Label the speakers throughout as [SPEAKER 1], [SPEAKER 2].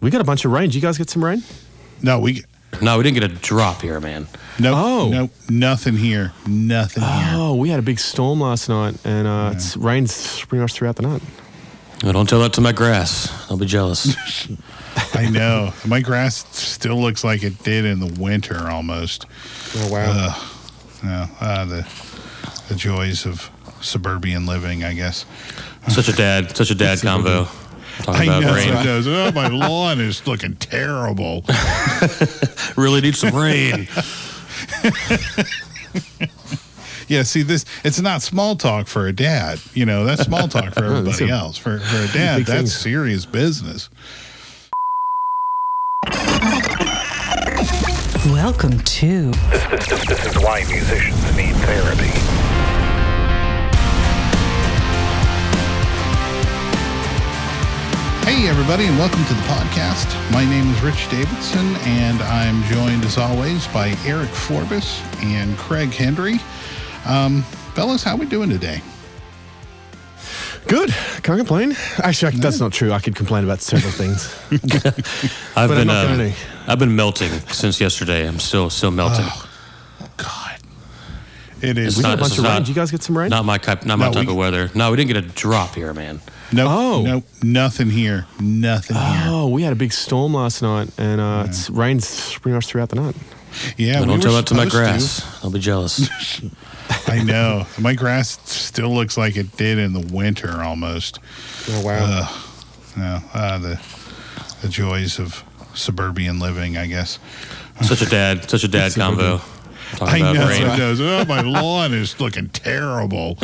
[SPEAKER 1] We got a bunch of rain. Did you guys get some rain?
[SPEAKER 2] No, we
[SPEAKER 3] didn't get a drop here, man.
[SPEAKER 2] No, nothing here. Nothing here.
[SPEAKER 1] Oh, we had a big storm last night, and it's rained pretty much throughout the night.
[SPEAKER 3] Well, don't tell that to my grass. I'll be jealous.
[SPEAKER 2] I know. My grass still looks like it did in the winter almost.
[SPEAKER 1] Oh, wow.
[SPEAKER 2] The joys of suburban living, I guess.
[SPEAKER 3] Such a dad convo.
[SPEAKER 2] I know
[SPEAKER 3] rain.
[SPEAKER 2] it does. Oh, my lawn is looking terrible.
[SPEAKER 3] Really need some rain.
[SPEAKER 2] Yeah, see, it's not small talk for a dad. You know, that's small talk for everybody else. For a dad, that's serious business.
[SPEAKER 4] Welcome to...
[SPEAKER 5] This is why musicians need therapy.
[SPEAKER 2] Hey, everybody, and welcome to the podcast. My name is Rich Davidson, and I'm joined, as always, by Eric Forbes and Craig Hendry. Fellas, how we doing today?
[SPEAKER 1] Good. Can't complain. Actually, that's not true. I could complain about several things.
[SPEAKER 3] I've been melting since yesterday. I'm still melting.
[SPEAKER 2] Oh, God. It is.
[SPEAKER 1] We got a bunch of rain. Did you guys get some rain?
[SPEAKER 3] Not my type of weather. No, we didn't get a drop here, man.
[SPEAKER 2] Nope, nothing here. Nothing here.
[SPEAKER 1] Oh, we had a big storm last night, and it's rained pretty much throughout the night.
[SPEAKER 2] Yeah,
[SPEAKER 3] don't tell that to my grass. I'll be jealous.
[SPEAKER 2] I know. My grass still looks like it did in the winter almost.
[SPEAKER 1] Oh, wow.
[SPEAKER 2] The joys of suburban living, I guess.
[SPEAKER 3] Such a dad convo.
[SPEAKER 2] I know it does. Oh, my lawn is looking terrible.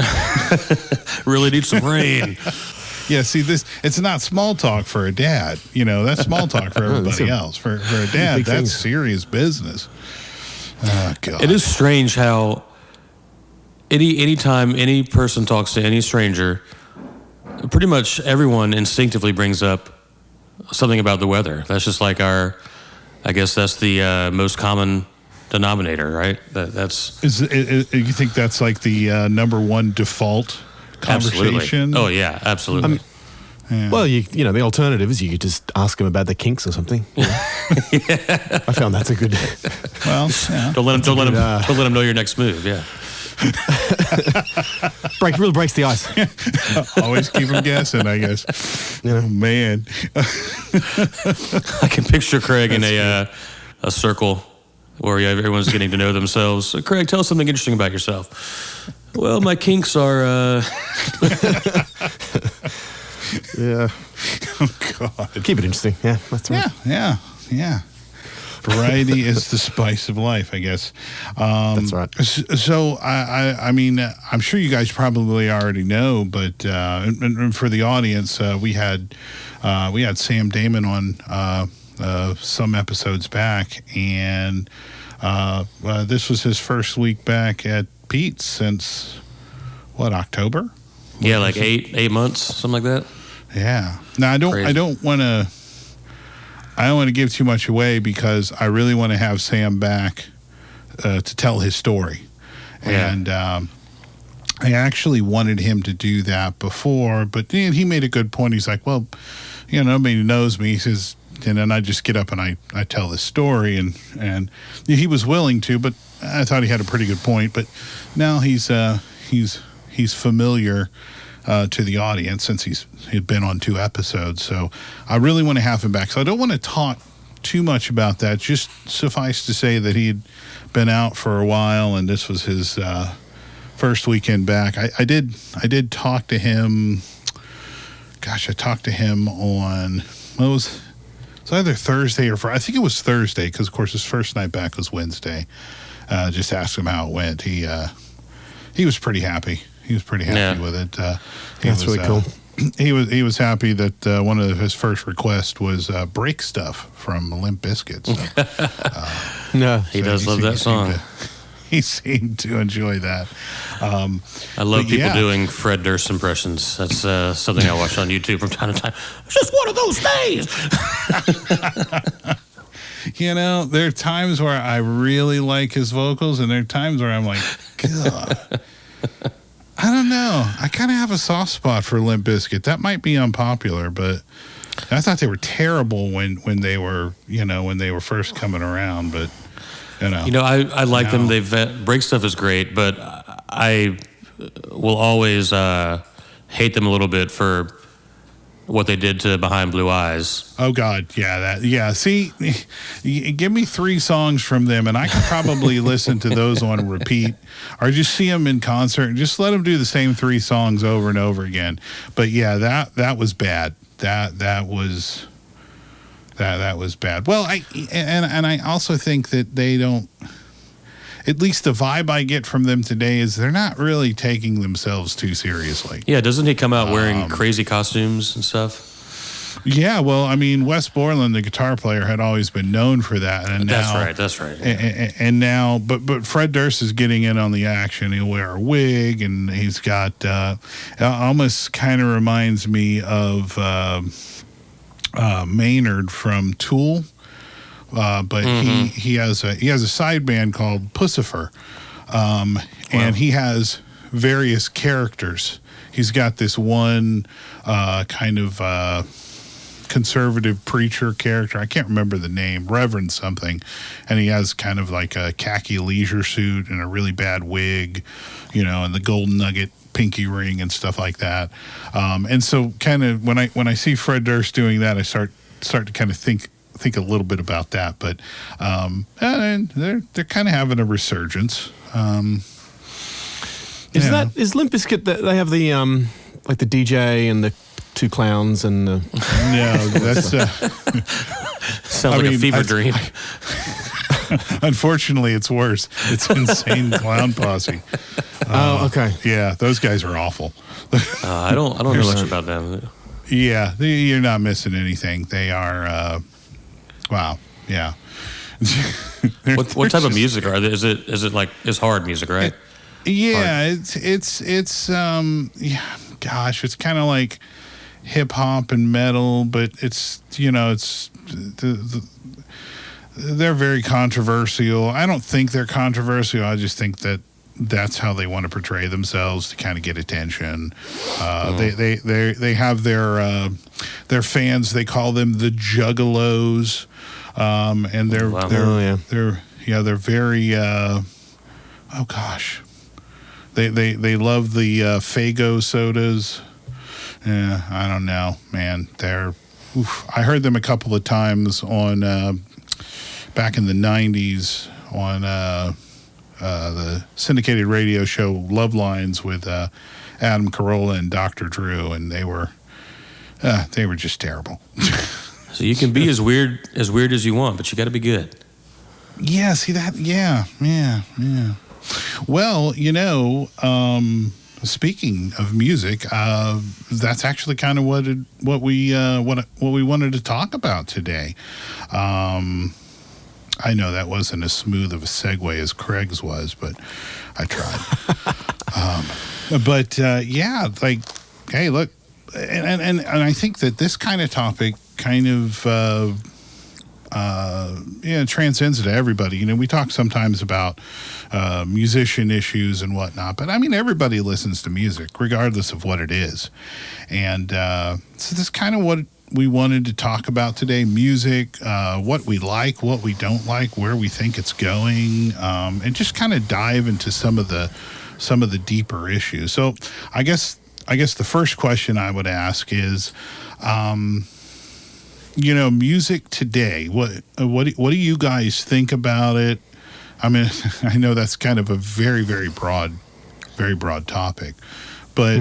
[SPEAKER 3] Really need some rain.
[SPEAKER 2] Yeah, see, it's not small talk for a dad. You know, that's small talk for everybody else. For a dad, that's serious business. Oh, God.
[SPEAKER 3] It is strange how anytime any person talks to any stranger, pretty much everyone instinctively brings up something about the weather. That's just like I guess that's the most common denominator, right?
[SPEAKER 2] You think that's like the number one default conversation?
[SPEAKER 3] Absolutely. Oh, yeah, absolutely.
[SPEAKER 1] Yeah. Well, you know, the alternative is you could just ask them about the kinks or something. You know?
[SPEAKER 3] Yeah.
[SPEAKER 1] I found that's a good.
[SPEAKER 2] Well, yeah.
[SPEAKER 3] Don't let them know your next move. Yeah.
[SPEAKER 1] Really breaks the ice.
[SPEAKER 2] Always keep them guessing, I guess. You know, man.
[SPEAKER 3] I can picture Craig in a circle where everyone's getting to know themselves. So, Craig, tell us something interesting about yourself. Well, my kinks are...
[SPEAKER 1] Yeah.
[SPEAKER 2] Oh, God.
[SPEAKER 1] Keep it interesting. Yeah, that's right.
[SPEAKER 2] Yeah. Variety is the spice of life, I guess.
[SPEAKER 1] That's right.
[SPEAKER 2] So, I mean, I'm sure you guys probably already know, but and for the audience, we had Sam Damon on some episodes back, and this was his first week back at Pete's since October?
[SPEAKER 3] Yeah, like 8 months, something like that.
[SPEAKER 2] Yeah. Now I don't want to give too much away because I really want to have Sam back to tell his story. Yeah. And I actually wanted him to do that before, but he made a good point. He's like, well, you know, nobody knows me. He says, and then I just get up and I tell this story, and he was willing to, but I thought he had a pretty good point. But now he's familiar to the audience since he'd been on 2 episodes. So I really want to have him back. So I don't want to talk too much about that. Just suffice to say that he'd been out for a while, and this was his first weekend back. I did talk to him. Gosh, I talked to him on it was either Thursday or Friday. I think it was Thursday because, of course, his first night back was Wednesday. Just asked him how it went. He was pretty happy. He was pretty happy with it.
[SPEAKER 1] That's really cool.
[SPEAKER 2] He was happy that one of his first requests was Break Stuff from Limp Bizkit. So,
[SPEAKER 1] no,
[SPEAKER 3] he does love that song.
[SPEAKER 2] He seemed to enjoy that.
[SPEAKER 3] I love people doing Fred Durst impressions. That's something I watch on YouTube from time to time. It's just one of those days.
[SPEAKER 2] You know, there are times where I really like his vocals, and there are times where I'm like, God. I don't know. I kind of have a soft spot for Limp Bizkit. That might be unpopular, but I thought they were terrible when they were when they were first coming around, but
[SPEAKER 3] I like them. They've break stuff is great, but I will always hate them a little bit for what they did to Behind Blue Eyes.
[SPEAKER 2] Oh God, yeah. See, give me 3 songs from them, and I can probably listen to those on repeat, or just see them in concert and just let them do the same 3 songs over and over again. But yeah, that was bad. That was bad. Well, I also think that they don't. At least the vibe I get from them today is they're not really taking themselves too seriously.
[SPEAKER 3] Yeah, doesn't he come out wearing crazy costumes and stuff?
[SPEAKER 2] Yeah, well, I mean, Wes Borland, the guitar player, had always been known for that, and now
[SPEAKER 3] that's right.
[SPEAKER 2] And now, but Fred Durst is getting in on the action. He'll wear a wig, and he's got almost kind of reminds me of Maynard from Tool. But he has a side band called Pussifer, and he has various characters. He's got this one kind of conservative preacher character. I can't remember the name, Reverend something, and he has kind of like a khaki leisure suit and a really bad wig, and the golden nugget pinky ring and stuff like that. And so kind of when I see Fred Durst doing that, I start to kind of think a little bit about that, but and they're kind of having a resurgence.
[SPEAKER 1] Is Limp Bizkit that they have the like the DJ and the 2 clowns and the
[SPEAKER 2] no, that's
[SPEAKER 3] sounds like a fever dream.
[SPEAKER 2] Unfortunately, it's worse. It's Insane Clown Posse.
[SPEAKER 1] Oh, okay.
[SPEAKER 2] Yeah, those guys are awful.
[SPEAKER 3] I don't know much about them.
[SPEAKER 2] Yeah, you're not missing anything. They are. Wow. Yeah.
[SPEAKER 3] What type of music are they? Is it like it's hard music, right?
[SPEAKER 2] Yeah, it's gosh, it's kind of like hip hop and metal, but it's they're very controversial. I don't think they're controversial. I just think that that's how they want to portray themselves to kind of get attention. They have their fans. They call them the Juggalos, and they're very. Oh gosh, they love the Faygo sodas. Yeah, I don't know, man. I heard them a couple of times on back in the 90s on the syndicated radio show Love Lines with Adam Carolla and Dr. Drew, and they were just terrible.
[SPEAKER 3] So you can be as weird as you want, but you got to be good.
[SPEAKER 2] Yeah, see that? Yeah. Well, speaking of music, that's actually kind of what we wanted to talk about today. I know that wasn't as smooth of a segue as Craig's was, but I tried. Hey, look, and I think that this kind of topic kind of transcends to everybody. We talk sometimes about musician issues and whatnot, but I mean, everybody listens to music regardless of what it is. And so this is kind of what we wanted to talk about today: music, what we like, what we don't like, where we think it's going, and just kind of dive into some of the deeper issues. So I guess the first question I would ask is, music today. What do you guys think about it? I mean, I know that's kind of a very, very broad topic, but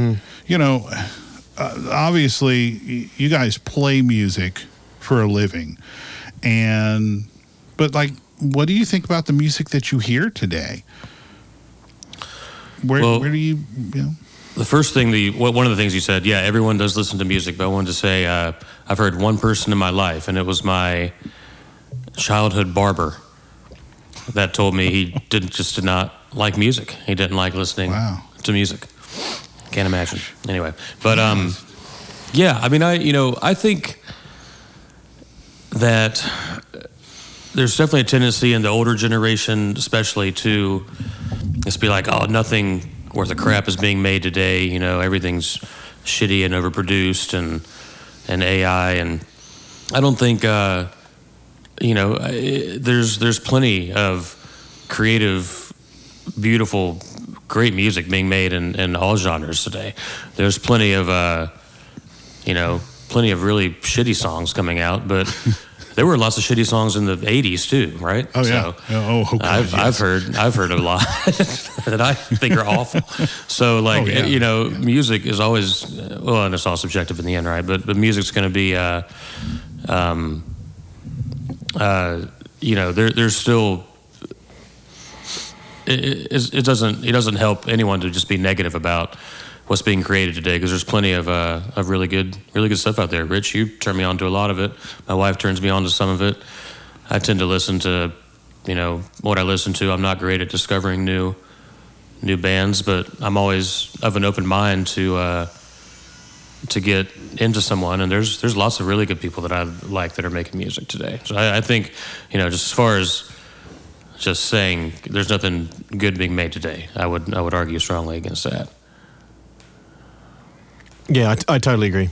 [SPEAKER 2] obviously you guys play music for a living, but what do you think about the music that you hear today? Where do you
[SPEAKER 3] The first thing one of the things you said, yeah, everyone does listen to music, but I wanted to say I've heard one person in my life, and it was my childhood barber that told me he did not like music. He didn't like listening to music. Can't imagine. Anyway, but yeah, I mean, I think that there's definitely a tendency in the older generation, especially, to just be like, oh, nothing worth of crap is being made today. Everything's shitty and overproduced, and AI and I don't think there's plenty of creative, beautiful, great music being made in all genres today. There's plenty of really shitty songs coming out, but there were lots of shitty songs in the '80s too, right?
[SPEAKER 2] Oh yeah.
[SPEAKER 3] I've heard a lot that I think are awful. So music is always and it's all subjective in the end, right? But music's going to be there's still. It doesn't help anyone to just be negative about what's being created today, because there's plenty of really good stuff out there. Rich, you turn me on to a lot of it. My wife turns me on to some of it. I tend to listen to what I listen to. I'm not great at discovering new bands, but I'm always of an open mind to get into someone, and there's lots of really good people that I like that are making music today. So I think just as far as just saying there's nothing good being made today, I would argue strongly against that.
[SPEAKER 1] Yeah, I totally agree.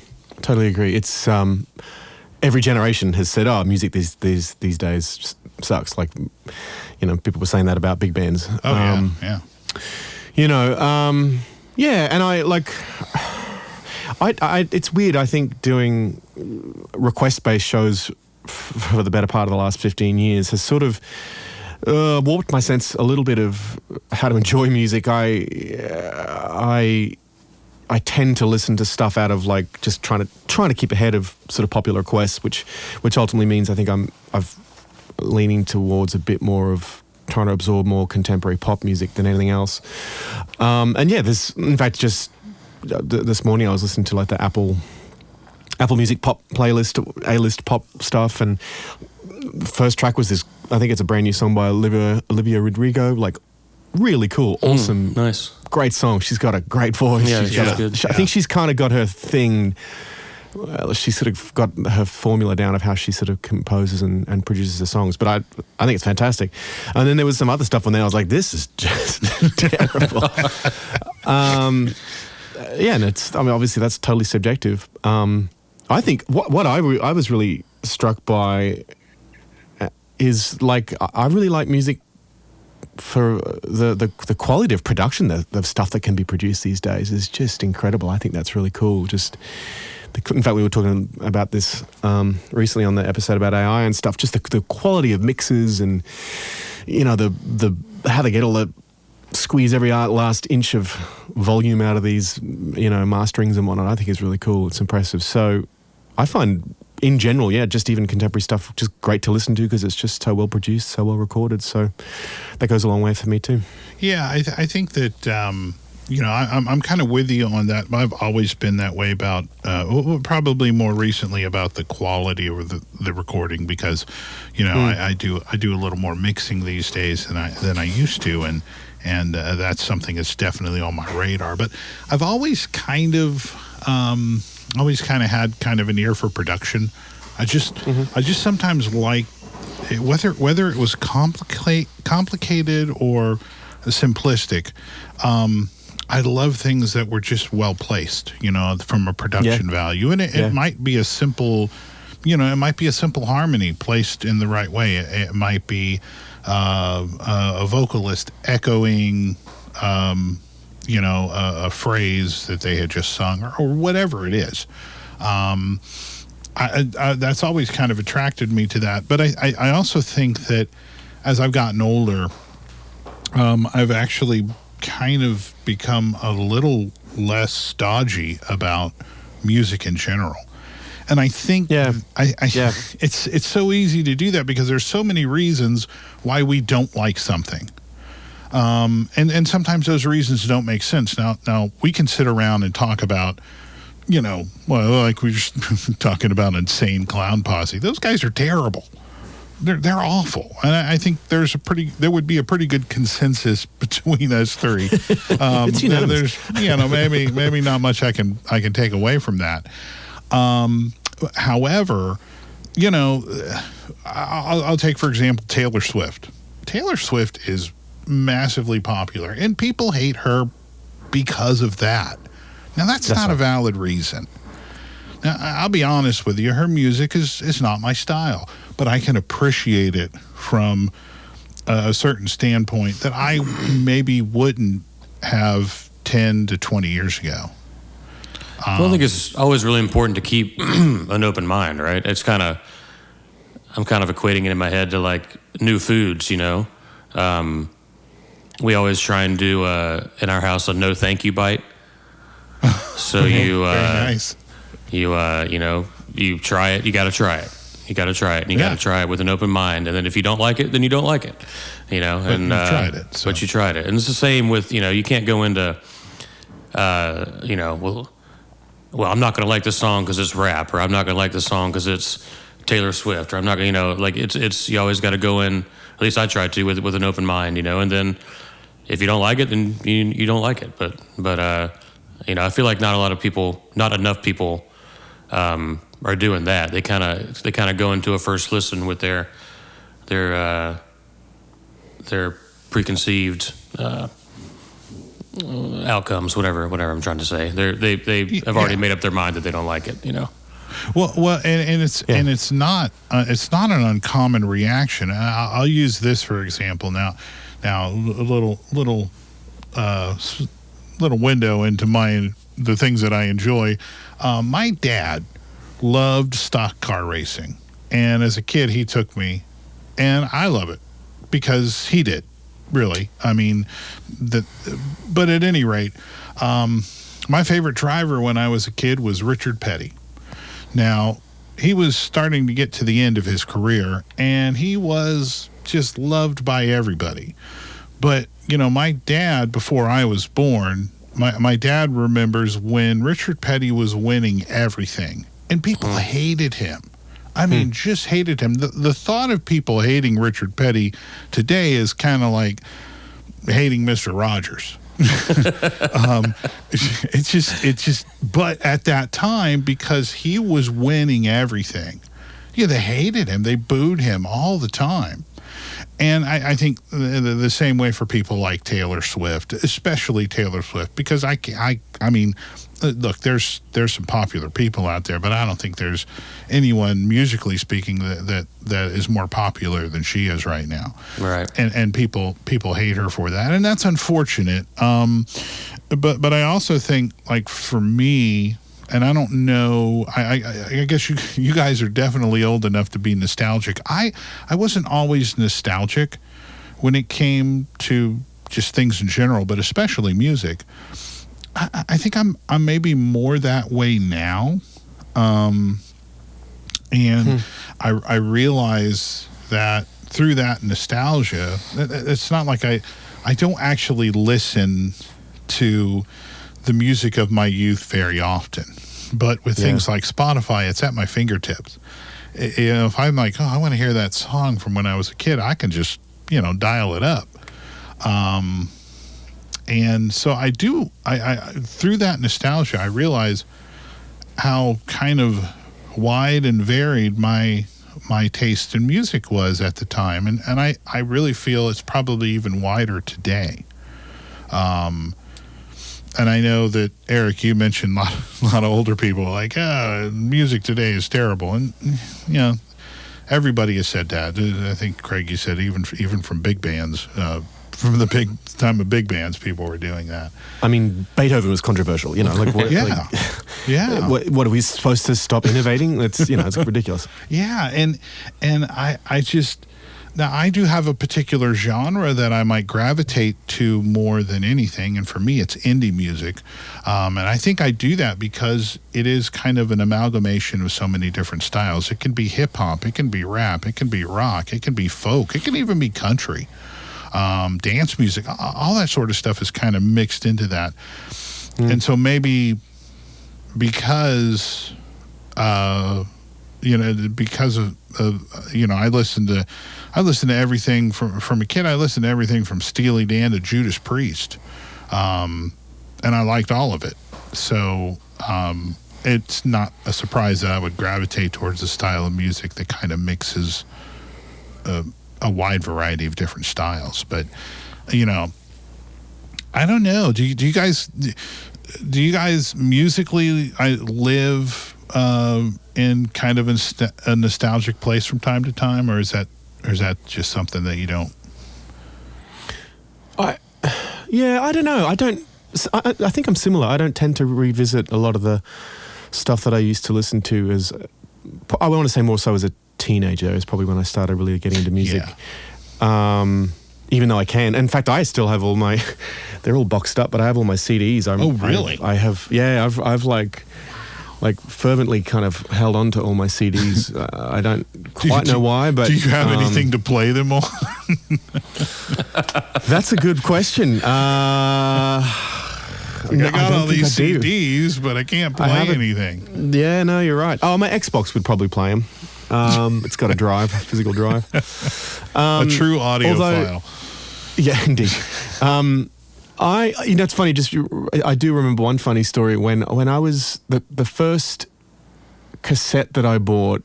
[SPEAKER 1] It's every generation has said, "Oh, music these days sucks." Like, people were saying that about big bands.
[SPEAKER 2] Yeah.
[SPEAKER 1] And I it's weird. I think doing request-based shows for the better part of the last 15 years has sort of warped my sense a little bit of how to enjoy music. I tend to listen to stuff out of just trying to keep ahead of sort of popular requests, which ultimately means I think I've leaning towards a bit more of trying to absorb more contemporary pop music than anything else. There's in fact just this morning I was listening to the Apple Music pop playlist, A-list pop stuff, and the first track was this. I think it's a brand new song by Olivia Rodrigo. Really cool, awesome,
[SPEAKER 3] nice,
[SPEAKER 1] great song. She's got a great voice.
[SPEAKER 3] Yeah,
[SPEAKER 1] she's good. I think she's kind of got her thing. Well, she sort of got her formula down of how she sort of composes and produces her songs. But I think it's fantastic. And then there was some other stuff on there. I was like, this is just terrible. And obviously that's totally subjective. I think what I was really struck by is I really like music for the quality of production, the stuff that can be produced these days is just incredible. I think that's really cool. In fact, we were talking about this recently on the episode about AI and stuff. Just the quality of mixes and the how they get all the squeeze every last inch of volume out of these masterings and whatnot. I think is really cool. It's impressive. So I find in general, just even contemporary stuff, just great to listen to because it's just so well produced, so well recorded. So that goes a long way for me too.
[SPEAKER 2] Yeah, I think that I'm kind of with you on that. I've always been that way about probably more recently about the quality of the recording, because I do a little more mixing these days than I used to, and that's something that's definitely on my radar. But I've always kind of had kind of an ear for production. I just sometimes like whether it was complicated or simplistic. I love things that were just well placed, from a production value, and it might be a simple, harmony placed in the right way. It might be a vocalist echoing, a phrase that they had just sung, or whatever it is. That's always kind of attracted me to that. But I also think that as I've gotten older, I've actually kind of become a little less stodgy about music in general. And I think it's so easy to do that because there's so many reasons why we don't like something. And sometimes those reasons don't make sense. Now we can sit around and talk about, like we were just talking about Insane Clown Posse. Those guys are terrible. They're awful, and I think there would be a pretty good consensus between us three.
[SPEAKER 1] It's unanimous.
[SPEAKER 2] There's maybe not much I can take away from that. However, I'll take for example Taylor Swift. Taylor Swift is massively popular, and people hate her because of that. Now that's not a valid reason. Now, I'll be honest with you, her music is not my style, but I can appreciate it from a certain standpoint that I maybe wouldn't have 10 to 20 years ago.
[SPEAKER 3] Well, I think it's always really important to keep an open mind, right? I'm kind of equating it in my head to like new foods, you know. We always try and do in our house a no thank you bite. So you
[SPEAKER 2] Very nice.
[SPEAKER 3] you know, you try it, you got to try it. You got to try it, and you got to try it with an open mind. And then if you don't like it, then you don't like it, you know.
[SPEAKER 2] But
[SPEAKER 3] and
[SPEAKER 2] you tried it. So.
[SPEAKER 3] But you tried it, and it's the same with, you know, you can't go into, you know, well, I'm not going to like this song because it's rap, or I'm not going to like this song because it's Taylor Swift, or I'm not going to, you know, like it's you always got to go in. At least I try to with an open mind, you know. And then if you don't like it, then you don't like it. But you know, I feel like not enough people are doing that. They kind of go into a first listen with their preconceived outcomes, whatever I'm trying to say. They have already made up their mind that they don't like it, you know.
[SPEAKER 2] Well, and it's not an uncommon reaction. I'll use this for example. Now a little window into the things that I enjoy. My dad loved stock car racing, and as a kid he took me, and I love it because he did. Really, I mean, but at any rate, my favorite driver when I was a kid was Richard Petty. Now, he was starting to get to the end of his career, and he was just loved by everybody. But, you know, my dad, before I was born, my dad remembers when Richard Petty was winning everything, and people hated him. I mean, just hated him. The thought of people hating Richard Petty today is kind of like hating Mr. Rogers. It's just, but at that time, because he was winning everything, yeah, they hated him. They booed him all the time. And I think the same way for people like Taylor Swift, especially Taylor Swift, because I mean, look, there's some popular people out there, but I don't think there's anyone musically speaking that is more popular than she is right now.
[SPEAKER 3] Right.
[SPEAKER 2] And people hate her for that, and that's unfortunate. But I also think, like, for me, and I don't know, I guess you guys are definitely old enough to be nostalgic. I wasn't always nostalgic when it came to just things in general, but especially music. I think I'm maybe more that way now. And I realize that through that nostalgia, it's not like I don't actually listen to the music of my youth very often, but with things like Spotify, it's at my fingertips. You know, if I'm like, oh, I want to hear that song from when I was a kid, I can just, you know, dial it up. And so I through that nostalgia, I realize how kind of wide and varied my taste in music was at the time. And I really feel it's probably even wider today. And I know that, Eric, you mentioned a lot of older people like, music today is terrible. And, you know, everybody has said that. I think, Craig, you said even from big bands, from the big time of big bands, people were doing that.
[SPEAKER 1] I mean, Beethoven was controversial, you know. Like, what,
[SPEAKER 2] yeah.
[SPEAKER 1] What are we supposed to stop innovating? It's, you know, it's ridiculous.
[SPEAKER 2] Yeah, and I just, now I do have a particular genre that I might gravitate to more than anything, and for me, it's indie music. And I think I do that because it is kind of an amalgamation of so many different styles. It can be hip hop, it can be rap, it can be rock, it can be folk, it can even be country. Dance music, all that sort of stuff is kind of mixed into that. And so maybe because, you know, because of you know, I listened to everything from a kid. I listened to everything from Steely Dan to Judas Priest. And I liked all of it. So, it's not a surprise that I would gravitate towards a style of music that kind of mixes, a wide variety of different styles. But, you know, I don't know. Do you guys musically live in kind of a nostalgic place from time to time, or is that just something that you don't?
[SPEAKER 1] I don't know. I think I'm similar. I don't tend to revisit a lot of the stuff that I used to listen to as, I want to say more so as a teenager is probably when I started really getting into music. Yeah. Even though I can. In fact, I still have all my, they're all boxed up, but I have all my CDs.
[SPEAKER 2] Oh, really?
[SPEAKER 1] I've like fervently kind of held on to all my CDs. I don't quite know why, but...
[SPEAKER 2] Do you have anything to play them on?
[SPEAKER 1] That's a good question.
[SPEAKER 2] I got all these CDs, but I can't play anything.
[SPEAKER 1] Yeah, no, you're right. Oh, my Xbox would probably play them. It's got a drive, a physical drive.
[SPEAKER 2] A true audiophile.
[SPEAKER 1] Yeah, indeed. It's funny. I do remember one funny story when I was the first cassette that I bought.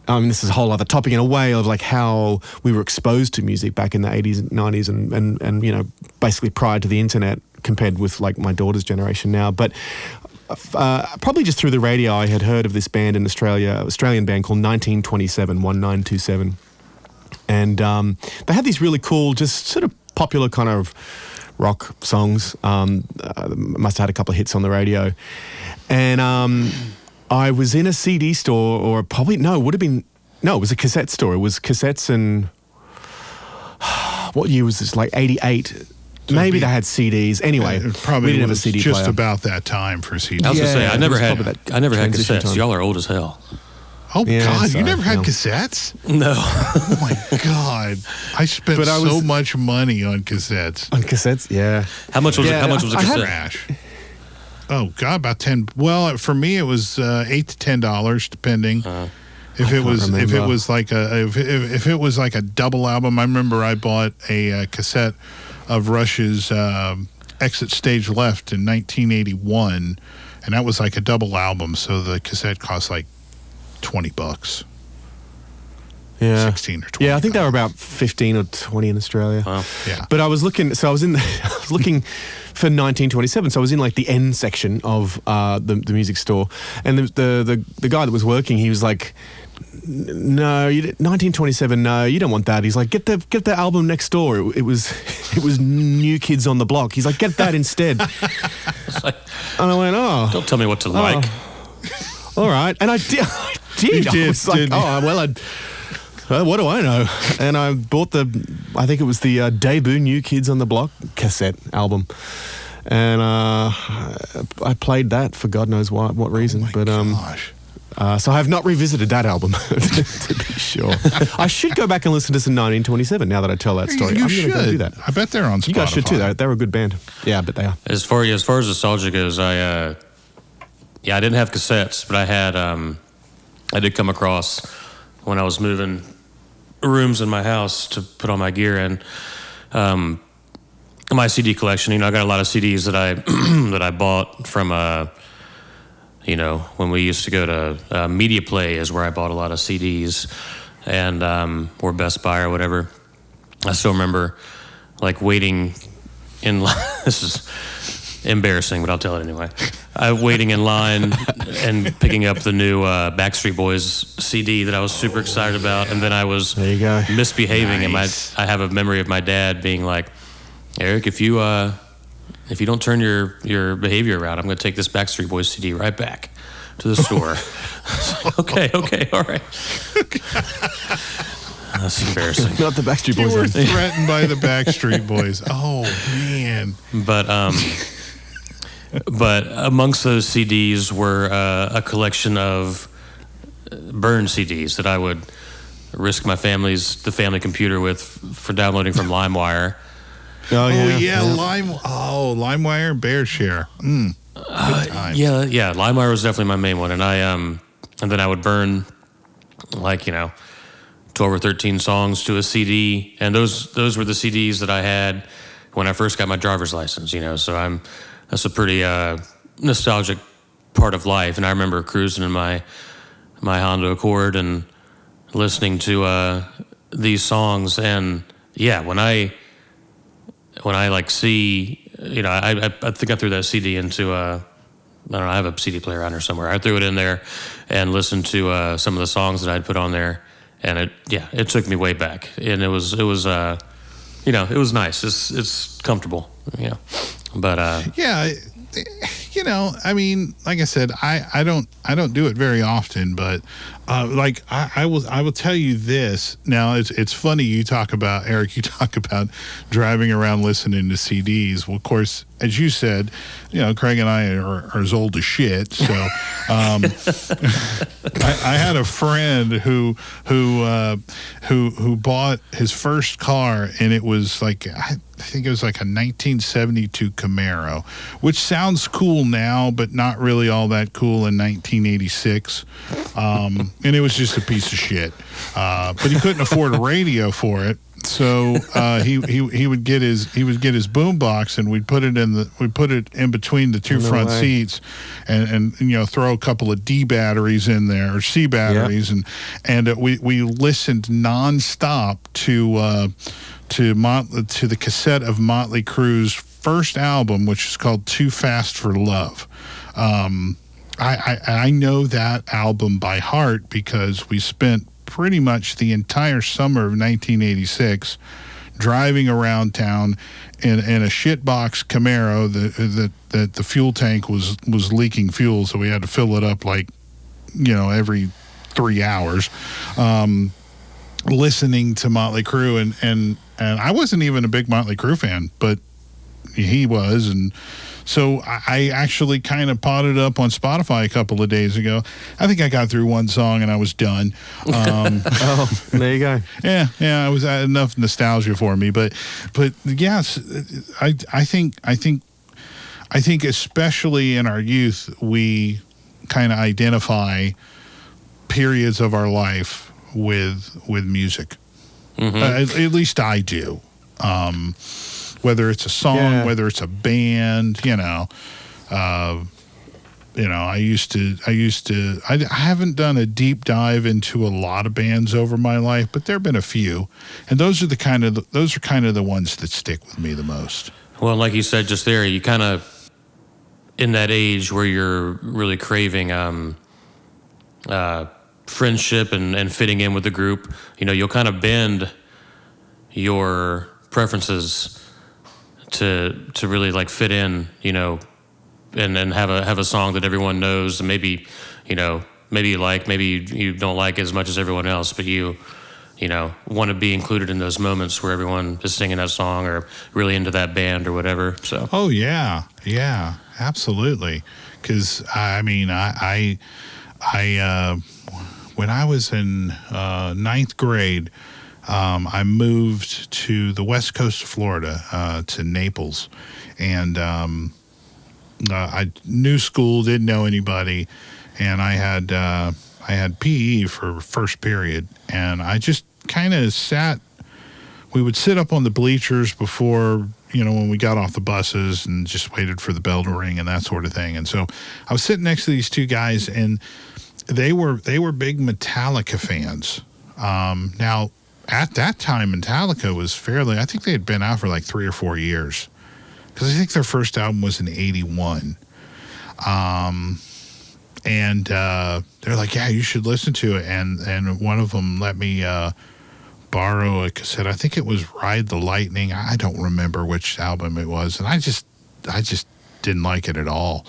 [SPEAKER 1] I mean, this is a whole other topic in a way of like how we were exposed to music back in the 80s and 90s and basically prior to the internet compared with like my daughter's generation now. But probably just through the radio, I had heard of this band in Australian band called 1927. And they had these really cool, just sort of popular kind of rock songs. Must have had a couple of hits on the radio. And I was in a CD store, or probably, it was a cassette store. It was cassettes and, what year was this? Like 88. Maybe they had CDs. Anyway,
[SPEAKER 2] probably
[SPEAKER 1] we didn't have a CD
[SPEAKER 2] just
[SPEAKER 1] player.
[SPEAKER 2] about that time for CDs.
[SPEAKER 3] I was going to say, I never had cassettes.
[SPEAKER 1] Time.
[SPEAKER 3] Y'all are old as hell.
[SPEAKER 2] Oh, yeah, God, you never had cassettes?
[SPEAKER 3] No.
[SPEAKER 2] Oh, my God. I spent so much money on cassettes.
[SPEAKER 1] On cassettes, yeah.
[SPEAKER 3] How much was a cassette?
[SPEAKER 2] Trash. Oh, God, about 10. Well, for me, it was $8 to $10, depending. If it was like a double album, I remember I bought a cassette of Rush's Exit Stage Left in 1981, and that was like a double album, so the cassette cost like $20.
[SPEAKER 1] Yeah.
[SPEAKER 2] 16 or 20.
[SPEAKER 1] Yeah, I think they were about 15 or 20 in Australia.
[SPEAKER 3] Wow.
[SPEAKER 2] Yeah.
[SPEAKER 1] But I was looking for 1927, so I was in like the end section of the music store, and the guy that was working, he was like, no, 1927. No, you don't want that. He's like, get the album next door. It was New Kids on the Block. He's like, get that instead. And I went, oh,
[SPEAKER 3] don't tell me what to like.
[SPEAKER 1] All right, and I did.
[SPEAKER 2] You did,
[SPEAKER 1] I was like, oh well, what do I know? And I bought I think it was the debut New Kids on the Block cassette album, and I played that for God knows what reason.
[SPEAKER 2] Oh my gosh.
[SPEAKER 1] So I have not revisited that album, to be sure. I should go back and listen to some 1927 now that I tell that story.
[SPEAKER 2] You
[SPEAKER 1] I'm going to go do that.
[SPEAKER 2] I bet they're on Spotify.
[SPEAKER 1] You guys should too. They're a good band. Yeah, I bet they are.
[SPEAKER 3] As far as nostalgia goes, I didn't have cassettes, but I did come across when I was moving rooms in my house to put all my gear in. My CD collection, I got a lot of CDs that I that I bought from when we used to go to Media Play is where I bought a lot of CDs, and or Best Buy or whatever. I still remember like waiting in line. This is embarrassing, but I'll tell it anyway. Waiting in line and picking up the new Backstreet Boys CD that I was super excited about, and then I was misbehaving,
[SPEAKER 2] Nice.
[SPEAKER 3] and I have a memory of my dad being like, Eric, if you don't turn your behavior around, I'm going to take this Backstreet Boys CD right back to the store. Okay, all right. That's embarrassing.
[SPEAKER 1] Not the Backstreet Boys.
[SPEAKER 2] You were threatened by the Backstreet Boys. Oh, man.
[SPEAKER 3] But amongst those CDs were a collection of burned CDs that I would risk the family computer with for downloading from LimeWire.
[SPEAKER 2] Oh yeah. LimeWire, BearShare. Good times.
[SPEAKER 3] Yeah. LimeWire was definitely my main one, and and then I would burn 12 or 13 songs to a CD, and those were the CDs that I had when I first got my driver's license. So that's a pretty nostalgic part of life, and I remember cruising in my Honda Accord and listening to these songs, and yeah, when I like see, I think I threw that CD into don't know, I have a CD player on there somewhere. I threw it in there and listened to some of the songs that I'd put on there, and it took me way back, and it was you know, it was nice. It's comfortable, you know, but
[SPEAKER 2] Yeah, you know, I mean, like I said, I don't do it very often, but like I will tell you this. Now it's funny you talk about, Eric, you talk about driving around listening to CDs. Well, of course, as you said, you know, Craig and I are as old as shit. So I had a friend who bought his first car, and it was like, I think it was like a 1972 Camaro, which sounds cool now, but not really all that cool in 1986. And it was just a piece of shit. But he couldn't afford a radio for it. So he would get his boombox, and we'd put it in between the two front seats, and you know, throw a couple of D batteries in there, or C batteries, and we listened nonstop to the cassette of Motley Crue's first album, which is called Too Fast for Love. I know that album by heart because we spent pretty much the entire summer of 1986 driving around town in a shitbox Camaro that the fuel tank was leaking fuel, so we had to fill it up like, you know, every 3 hours, listening to Motley Crue, and I wasn't even a big Motley Crue fan, but he was, and so I actually kind of potted up on Spotify a couple of days ago. I think I got through one song and I was done.
[SPEAKER 1] Oh, there you go.
[SPEAKER 2] Yeah, it was enough nostalgia for me, but yes, I think especially in our youth, we kind of identify periods of our life with music. Mm-hmm. At least I do. Whether it's a song, whether it's a band, you know, I haven't done a deep dive into a lot of bands over my life, but there've been a few, and those are kind of the ones that stick with me the most.
[SPEAKER 3] Well, like you said just there, you kind of in that age where you're really craving friendship and fitting in with the group. You know, you'll kind of bend your preferences to really like fit in, you know, and have a song that everyone knows, and maybe, you know, maybe you like, maybe you don't like as much as everyone else, but you know, want to be included in those moments where everyone is singing that song or really into that band or whatever. So
[SPEAKER 2] oh yeah, absolutely. Because I mean, I when I was in ninth grade, I moved to the west coast of Florida, to Naples, and I new school, didn't know anybody, and I had PE for first period, and I just kind of sat. We would sit up on the bleachers before, you know, when we got off the buses, and just waited for the bell to ring and that sort of thing. And so I was sitting next to these two guys, and they were big Metallica fans. Now, at that time, Metallica was I think they had been out for like 3 or 4 years, because I think their first album was in 81. And they're like, yeah, you should listen to it. And one of them let me borrow a cassette. I think it was Ride the Lightning. I don't remember which album it was. And I just didn't like it at all.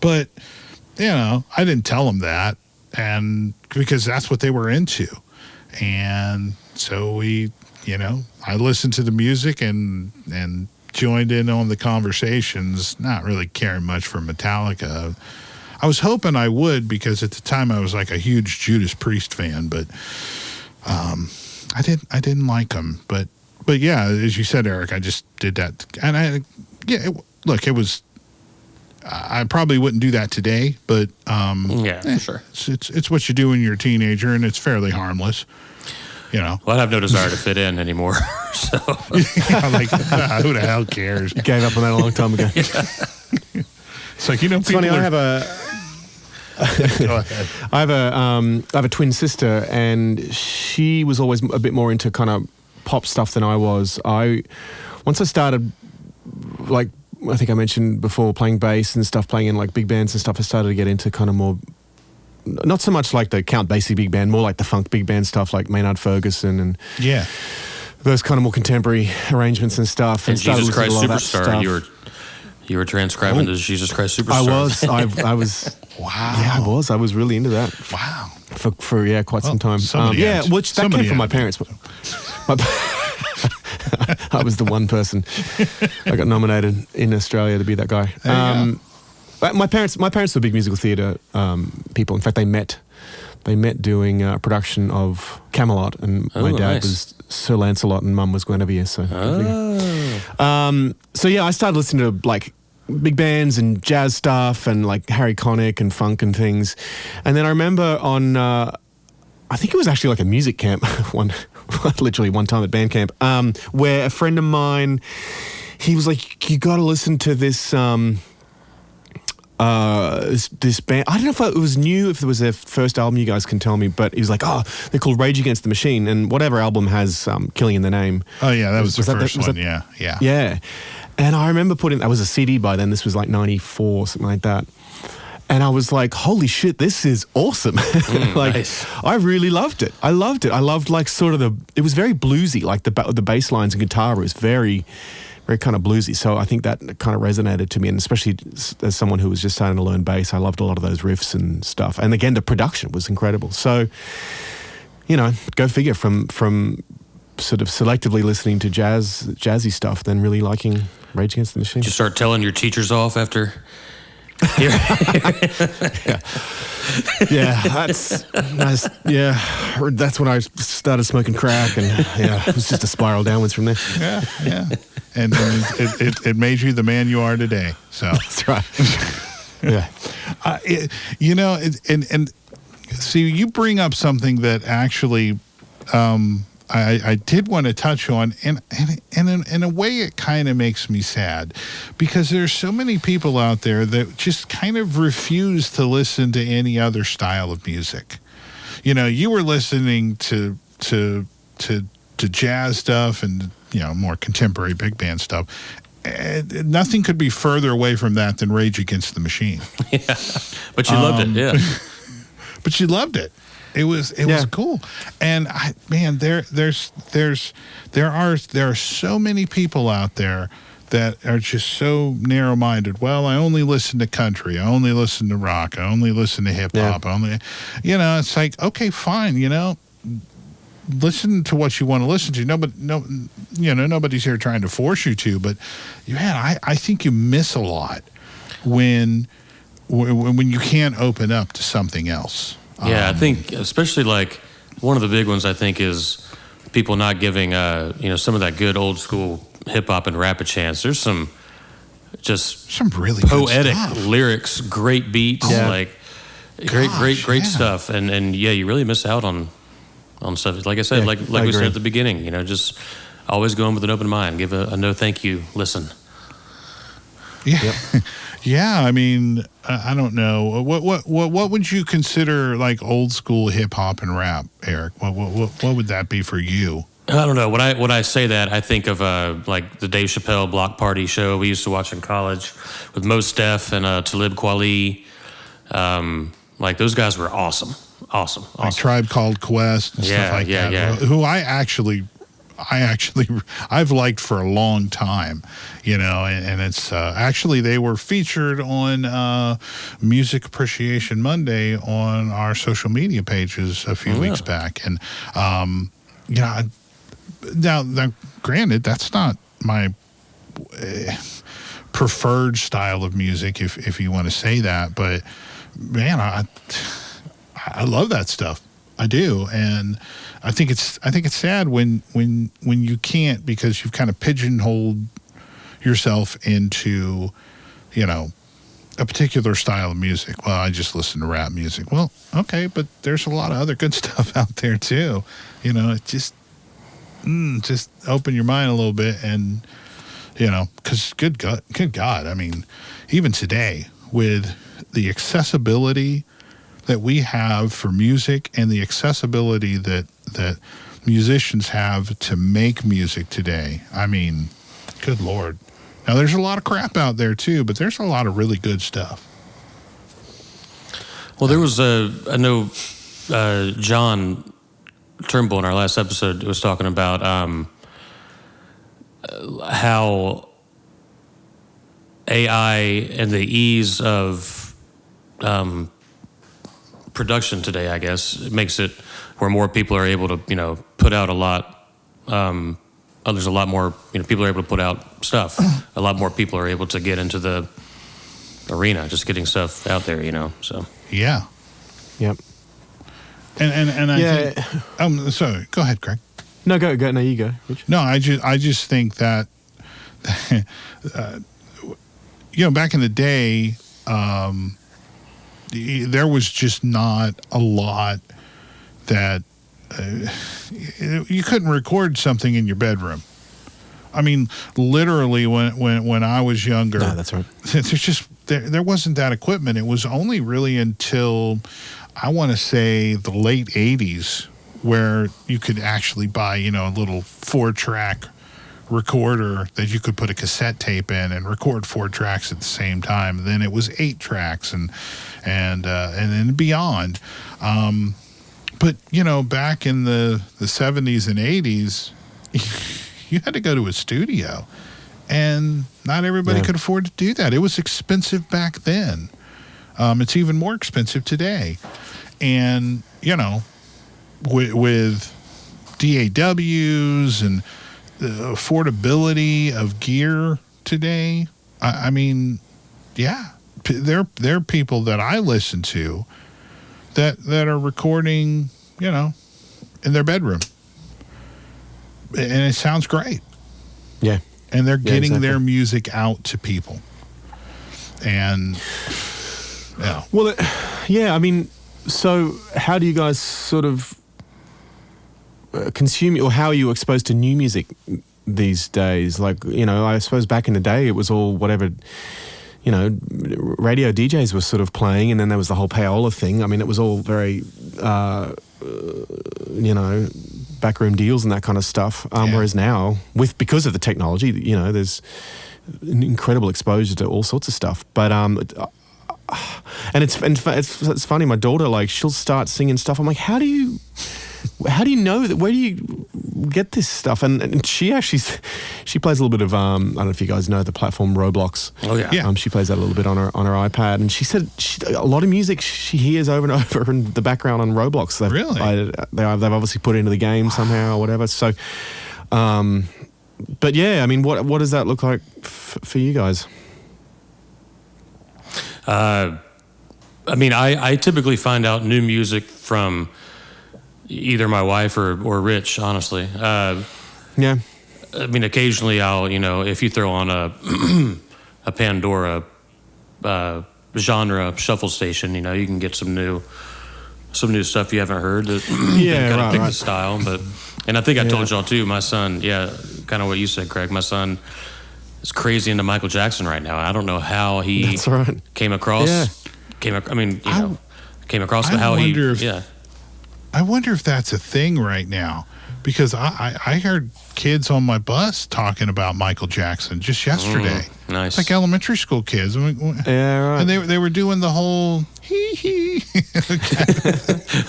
[SPEAKER 2] But, you know, I didn't tell them that, and because that's what they were into. And so I listened to the music and joined in on the conversations, not really caring much for Metallica. I was hoping I would, because at the time I was like a huge Judas Priest fan, but I didn't like them. But yeah, as you said, Eric, I just did that. And it was, I probably wouldn't do that today, but
[SPEAKER 3] for sure.
[SPEAKER 2] It's what you do when you're a teenager, and it's fairly harmless. You know.
[SPEAKER 3] Well, I have no desire to fit in anymore. So
[SPEAKER 2] yeah, like, who the hell cares?
[SPEAKER 1] You gave up on that a long time ago.
[SPEAKER 2] Yeah. It's like, you know,
[SPEAKER 1] it's funny. I have a twin sister, and she was always a bit more into kind of pop stuff than I was. Once I started like I think I mentioned before, playing bass and stuff, playing in like big bands and stuff, I started to get into kind of more, not so much like the Count Basie big band, more like the funk big band stuff, like Maynard Ferguson and those kind of more contemporary arrangements and stuff.
[SPEAKER 3] And
[SPEAKER 1] started
[SPEAKER 3] Jesus
[SPEAKER 1] listening to
[SPEAKER 3] Christ
[SPEAKER 1] a lot of that
[SPEAKER 3] Superstar,
[SPEAKER 1] stuff.
[SPEAKER 3] you were transcribing to Jesus Christ Superstar.
[SPEAKER 1] I was.
[SPEAKER 2] Wow.
[SPEAKER 1] Yeah, I was really into that.
[SPEAKER 2] Wow.
[SPEAKER 1] For quite some time. Which that came from my parents. I was the one person I got nominated in Australia to be that guy. But my parents were big musical theatre people. In fact, they met doing a production of Camelot, and my dad was Sir Lancelot, and Mum was Guinevere. So, I started listening to like big bands and jazz stuff, and like Harry Connick and funk and things. And then I remember on, I think it was actually like a music camp literally one time at band camp, where a friend of mine, he was like, "You got to listen to this." This band, I don't know if it was new, if it was their first album, you guys can tell me, but he was like, "Oh, they're called Rage Against the Machine," and whatever album has Killing in the name.
[SPEAKER 2] Oh yeah, that was the first one. Yeah.
[SPEAKER 1] And I remember that was a CD by then. This was like 94, something like that. And I was like, "Holy shit, this is awesome!" Nice. I really loved it. I loved it. I loved like sort of it was very bluesy, like the bass lines and guitar was very, very kind of bluesy. So I think that kind of resonated to me, and especially as someone who was just starting to learn bass, I loved a lot of those riffs and stuff. And again, the production was incredible. So, go figure, from sort of selectively listening to jazzy stuff, then really liking Rage Against the Machine.
[SPEAKER 3] Did you start telling your teachers off after?
[SPEAKER 1] That's when I started smoking crack, and it was just a spiral downwards from there.
[SPEAKER 2] And it made you the man you are today. So
[SPEAKER 1] that's right.
[SPEAKER 2] And see, you bring up something that actually I did want to touch on, and in a way it kind of makes me sad, because there's so many people out there that just kind of refuse to listen to any other style of music. You were listening to jazz stuff and more contemporary big band stuff. And nothing could be further away from that than Rage Against the Machine.
[SPEAKER 3] But you loved it, yeah.
[SPEAKER 2] But you loved it. It was cool, and there are so many people out there that are just so narrow-minded. Well, I only listen to country. I only listen to rock. I only listen to hip hop. It's like, okay, fine. Listen to what you want to listen to. Nobody's here trying to force you to. But I think you miss a lot when you can't open up to something else.
[SPEAKER 3] Yeah, I think especially like one of the big ones I think is people not giving some of that good old school hip hop and rap a chance. There's some
[SPEAKER 2] really
[SPEAKER 3] poetic
[SPEAKER 2] good stuff.
[SPEAKER 3] lyrics, great beats, great stuff, and you really miss out on stuff. Like I said, like we said at the beginning, just always go in with an open mind. Give a no thank you listen.
[SPEAKER 2] Yeah. Yep. Yeah, I mean, I don't know. What would you consider like old school hip hop and rap, Eric? What would that be for you?
[SPEAKER 3] I don't know. When I say that, I think of like the Dave Chappelle Block Party show we used to watch in college with Mos Def and Talib Kweli. Like those guys were awesome. Like
[SPEAKER 2] Tribe Called Quest and stuff like that.
[SPEAKER 3] Yeah.
[SPEAKER 2] Who I've liked for a long time, and it's actually they were featured on Music Appreciation Monday on our social media pages a few weeks back, and now granted that's not my preferred style of music, if you want to say that, but man, I love that stuff. I do, and I think it's sad when you can't, because you've kind of pigeonholed yourself into, a particular style of music. Well, I just listen to rap music. Well, okay, but there's a lot of other good stuff out there too. It just open your mind a little bit, and because good God, I mean, even today with the accessibility that we have for music and the accessibility that musicians have to make music today. I mean, good Lord, Now, there's a lot of crap out there too, but there's a lot of really good stuff.
[SPEAKER 3] Well, there was I know John Turnbull in our last episode was talking about how AI and the ease of production today, I guess, it makes it where more people are able to, put out a lot. There's a lot more, people are able to put out stuff. A lot more people are able to get into the arena, just getting stuff out there, so.
[SPEAKER 2] Yeah.
[SPEAKER 1] Yep.
[SPEAKER 2] And I think, sorry, go ahead, Craig.
[SPEAKER 1] No, go. No, you go, Rich.
[SPEAKER 2] No, I just think that, back in the day, there was just not a lot that you couldn't record something in your bedroom. I mean, literally, when I was younger,
[SPEAKER 1] no, that's right.
[SPEAKER 2] There wasn't that equipment. It was only really until I want to say the late 80s where you could actually buy, a little 4-track recorder that you could put a cassette tape in and record 4 tracks at the same time. Then it was 8 tracks and then beyond. But back in the 70s and 80s, you had to go to a studio, and not everybody could afford to do that. It was expensive back then. It's even more expensive today. And, with DAWs and the affordability of gear today, I mean, there are people that I listen to that are recording, in their bedroom. And it sounds great.
[SPEAKER 1] Yeah.
[SPEAKER 2] And they're getting
[SPEAKER 1] exactly.
[SPEAKER 2] their music out to people. And, yeah.
[SPEAKER 1] Well, I mean, so how do you guys sort of consume, or how are you exposed to new music these days? Like, I suppose back in the day it was all whatever, radio DJs were sort of playing, and then there was the whole payola thing. I mean, it was all very, backroom deals and that kind of stuff. Whereas now, because of the technology, there's an incredible exposure to all sorts of stuff. But and it's funny. My daughter, like, she'll start singing stuff. I'm like, how do you know that? Where do you get this stuff? And she actually, she plays a little bit of I don't know if you guys know the platform Roblox.
[SPEAKER 3] Oh yeah.
[SPEAKER 1] She plays that a little bit on her iPad, and she said a lot of music she hears over and over in the background on Roblox.
[SPEAKER 2] Really?
[SPEAKER 1] They've obviously put it into the game somehow or whatever. So, but yeah, I mean, what does that look like for you guys?
[SPEAKER 3] I typically find out new music from either my wife or Rich, honestly.
[SPEAKER 1] Yeah.
[SPEAKER 3] I mean, occasionally I'll, if you throw on a Pandora genre shuffle station, you can get some new stuff you haven't heard that kind of pick the style. And I think I told y'all too, my son, kind of what you said, Craig, my son is crazy into Michael Jackson right now. I don't know how he came across, came across
[SPEAKER 2] I wonder if that's a thing right now, because I heard kids on my bus talking about Michael Jackson just yesterday.
[SPEAKER 3] Nice.
[SPEAKER 2] Like elementary school kids. And they were doing the whole hee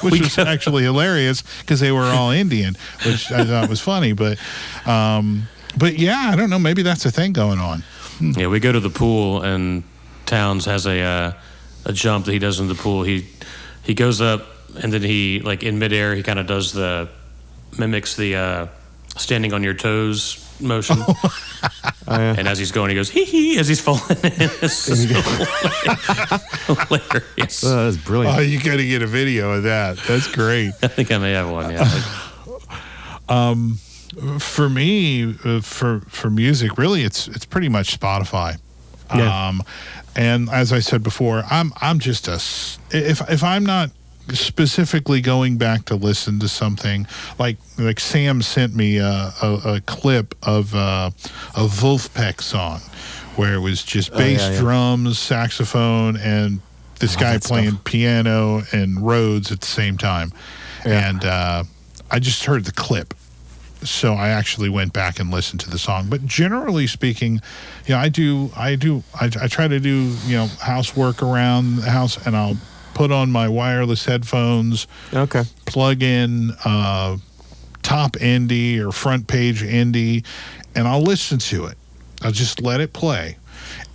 [SPEAKER 2] which was actually hilarious because they were all Indian, which I thought was funny. But yeah, I don't know. Maybe that's a thing going on.
[SPEAKER 3] Yeah, we go to the pool, and Towns has a jump that he does in the pool. He goes up, and then he, like, in midair, he kind of mimics the standing on your toes motion. And as he's going, he goes, hee hee, as he's falling in. It's so hilarious.
[SPEAKER 1] Oh, that's brilliant.
[SPEAKER 2] Oh, you got to get a video of that. That's great.
[SPEAKER 3] I think I may have one,
[SPEAKER 2] For me, for music, really, it's pretty much Spotify.
[SPEAKER 1] Yeah.
[SPEAKER 2] And as I said before, I'm just if I'm not specifically going back to listen to something, like Sam sent me a clip of a Wolfpack song where it was just bass, drums, saxophone, and this guy playing piano and Rhodes at the same time. And I just heard the clip, so I actually went back and listened to the song. But generally speaking, yeah, I try to do, housework around the house, and I'll put on my wireless headphones,
[SPEAKER 1] Okay.
[SPEAKER 2] plug in top indie or front page indie, and I'll listen to it. I'll just let it play.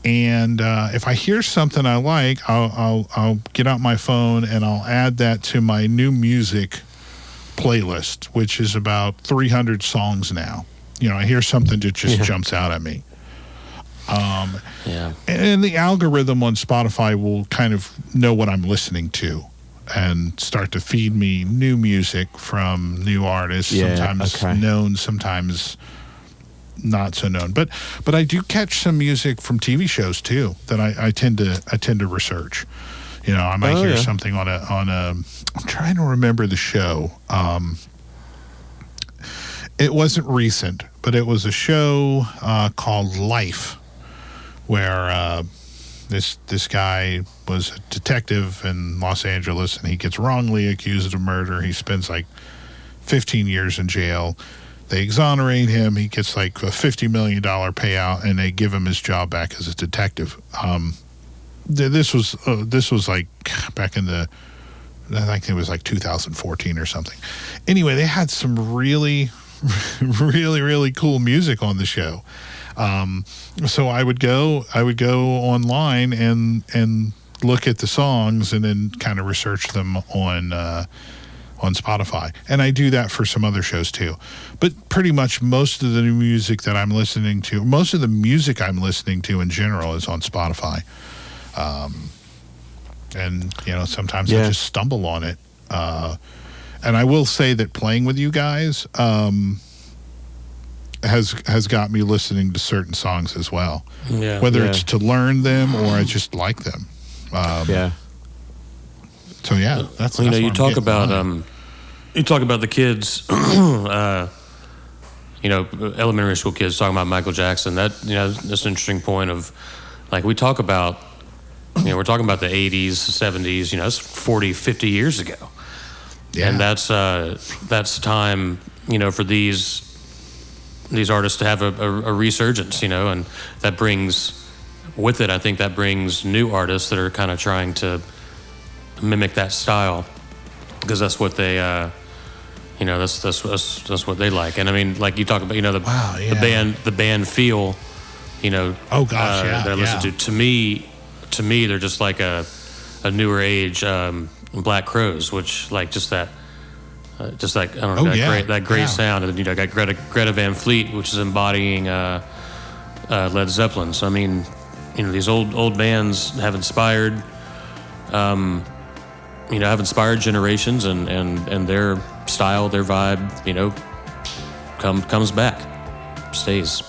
[SPEAKER 2] And if I hear something I like, I'll get out my phone and I'll add that to my new music playlist, which is about 300 songs now. I hear something that just jumps out at me. And the algorithm on Spotify will kind of know what I'm listening to and start to feed me new music from new artists, sometimes known, sometimes not so known. But I do catch some music from TV shows too that I tend to research. I might hear something on a I'm trying to remember the show. It wasn't recent, but it was a show called Life, where this guy was a detective in Los Angeles, and he gets wrongly accused of murder. He spends like 15 years in jail. They exonerate him. He gets like a $50 million payout, and they give him his job back as a detective. This was like back in I think it was like 2014 or something. Anyway, they had some really, really, really cool music on the show. So I would go online and look at the songs and then kind of research them on Spotify. And I do that for some other shows too. But pretty much most of the new music that I'm listening to, most of the music I'm listening to in general is on Spotify. And sometimes I just stumble on it. And I will say that playing with you guys has got me listening to certain songs as well. Yeah. Whether it's to learn them or I just like them. So that's
[SPEAKER 3] you talk about the kids, elementary school kids talking about Michael Jackson. That's an interesting point of, like, we talk about, we're talking about the 80s, 70s, it's 40, 50 years ago. Yeah. And that's time, for these artists to have a resurgence, and that brings with it, I think that brings new artists that are kind of trying to mimic that style, because that's what they, that's what they like. And I mean, like you talk about, the band Feel, that I listen to. To me, they're just like a newer age Black Crowes, which like just that I don't know, that great sound. And then got Greta Van Fleet, which is embodying Led Zeppelin. So I mean, these old bands have inspired generations, and their style, their vibe, comes back, stays.